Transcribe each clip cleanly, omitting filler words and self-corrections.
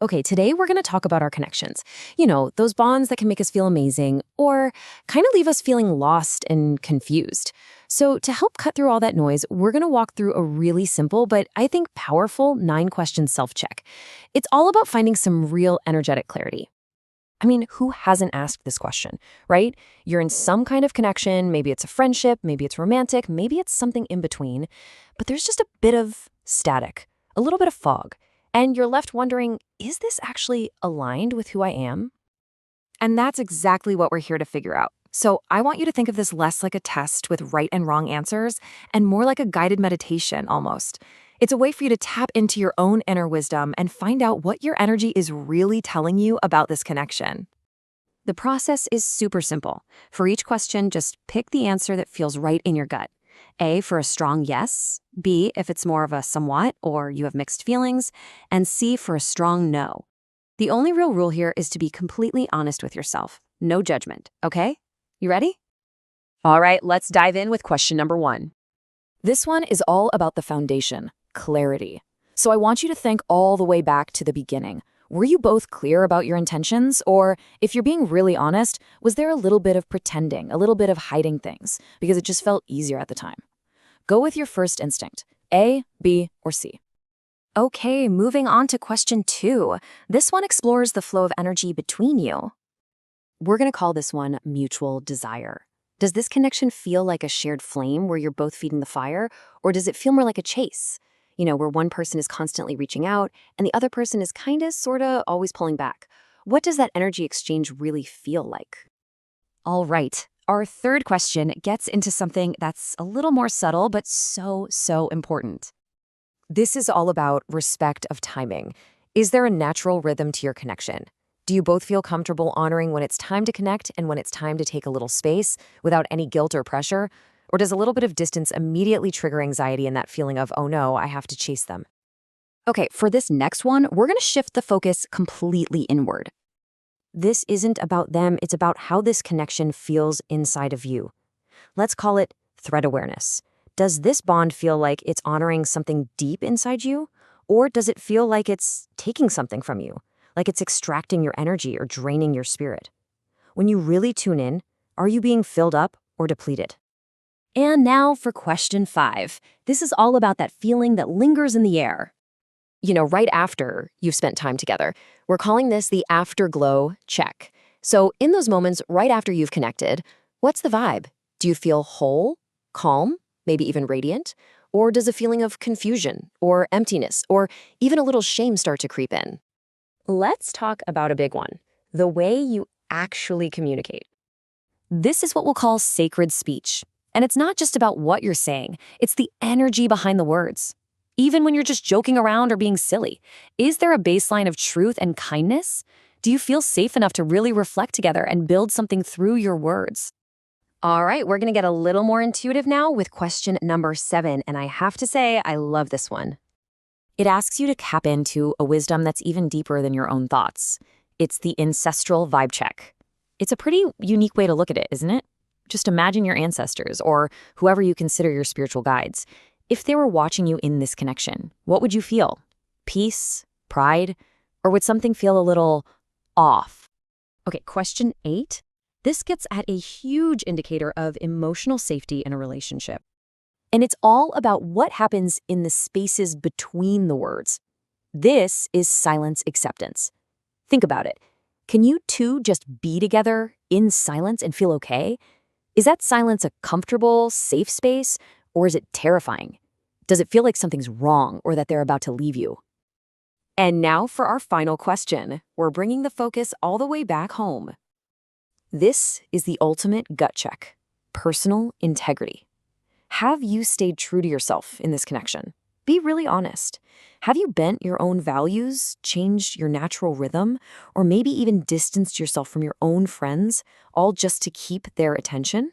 Okay, today we're going to talk about our connections. Those bonds that can make us feel amazing or kind of leave us feeling lost and confused. So, to help cut through all that noise, we're going to walk through a really simple but I think powerful 9-question self check. It's all about finding some real energetic clarity. I mean, who hasn't asked this question, right? You're in some kind of connection, maybe it's a friendship, maybe it's romantic, maybe it's something in between, but there's just a bit of static, a little bit of fog, and you're left wondering, is this actually aligned with who I am? And that's exactly what we're here to figure out. So I want you to think of this less like a test with right and wrong answers and more like a guided meditation almost. It's a way for you to tap into your own inner wisdom and find out what your energy is really telling you about this connection. The process is super simple. For each question, just pick the answer that feels right in your gut. A, for a strong yes. B, if it's more of a somewhat or you have mixed feelings. And C, for a strong no. The only real rule here is to be completely honest with yourself. No judgment, okay? You ready? All right, let's dive in with question number 1. This one is all about the foundation, clarity. So I want you to think all the way back to the beginning. Were you both clear about your intentions? Or, if you're being really honest, was there a little bit of pretending, a little bit of hiding things, because it just felt easier at the time? Go with your first instinct, A, B, or C. Okay, moving on to question 2. This one explores the flow of energy between you. We're going to call this one mutual desire. Does this connection feel like a shared flame where you're both feeding the fire, or does it feel more like a chase? Where one person is constantly reaching out and the other person is sorta always pulling back. What does that energy exchange really feel like? All right, our third question gets into something that's a little more subtle but so important. This is all about respect of timing. Is there a natural rhythm to your connection? Do you both feel comfortable honoring when it's time to connect and when it's time to take a little space without any guilt or pressure? Or does a little bit of distance immediately trigger anxiety and that feeling of, oh no, I have to chase them? Okay, for this next one, we're going to shift the focus completely inward. This isn't about them, it's about how this connection feels inside of you. Let's call it threat awareness. Does this bond feel like it's honoring something deep inside you? Or does it feel like it's taking something from you? Like it's extracting your energy or draining your spirit? When you really tune in, are you being filled up or depleted? And now for question 5. This is all about that feeling that lingers in the air. Right after you've spent time together. We're calling this the afterglow check. So in those moments right after you've connected, what's the vibe? Do you feel whole, calm, maybe even radiant? Or does a feeling of confusion or emptiness or even a little shame start to creep in? Let's talk about a big one, the way you actually communicate. This is what we'll call sacred speech. And it's not just about what you're saying, it's the energy behind the words. Even when you're just joking around or being silly, is there a baseline of truth and kindness? Do you feel safe enough to really reflect together and build something through your words? All right, we're going to get a little more intuitive now with question number 7, and I have to say, I love this one. It asks you to tap into a wisdom that's even deeper than your own thoughts. It's the ancestral vibe check. It's a pretty unique way to look at it, isn't it? Just imagine your ancestors, or whoever you consider your spiritual guides. If they were watching you in this connection, what would you feel? Peace? Pride? Or would something feel a little off? Okay, question 8. This gets at a huge indicator of emotional safety in a relationship. And it's all about what happens in the spaces between the words. This is silence acceptance. Think about it. Can you two just be together in silence and feel okay? Is that silence a comfortable, safe space, or is it terrifying? Does it feel like something's wrong or that they're about to leave you? And now for our final question. We're bringing the focus all the way back home. This is the ultimate gut check, personal integrity. Have you stayed true to yourself in this connection? Be really honest. Have you bent your own values, changed your natural rhythm, or maybe even distanced yourself from your own friends, all just to keep their attention?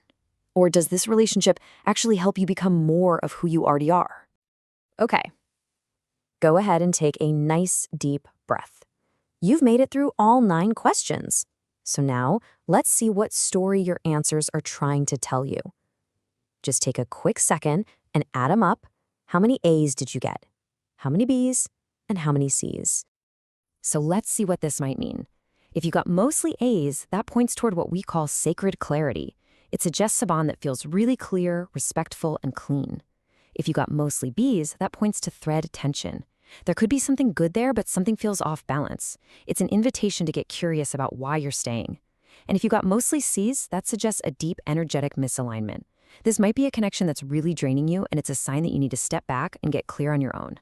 Or does this relationship actually help you become more of who you already are? Okay. Go ahead and take a nice deep breath. You've made it through all 9 questions. So now, let's see what story your answers are trying to tell you. Just take a quick second and add them up. How many A's did you get? How many B's? And how many C's? So let's see what this might mean. If you got mostly A's, that points toward what we call sacred clarity. It suggests a bond that feels really clear, respectful, and clean. If you got mostly B's, that points to thread tension. There could be something good there, but something feels off balance. It's an invitation to get curious about why you're staying. And if you got mostly C's, that suggests a deep energetic misalignment. This might be a connection that's really draining you, and it's a sign that you need to step back and get clear on your own.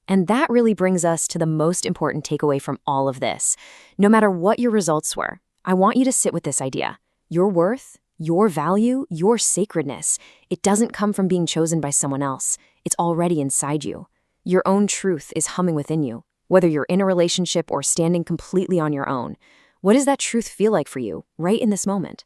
And that really brings us to the most important takeaway from all of this. No matter what your results were, I want you to sit with this idea. Your worth, your value, your sacredness, it doesn't come from being chosen by someone else. It's already inside you. Your own truth is humming within you, whether you're in a relationship or standing completely on your own. What does that truth feel like for you, right in this moment?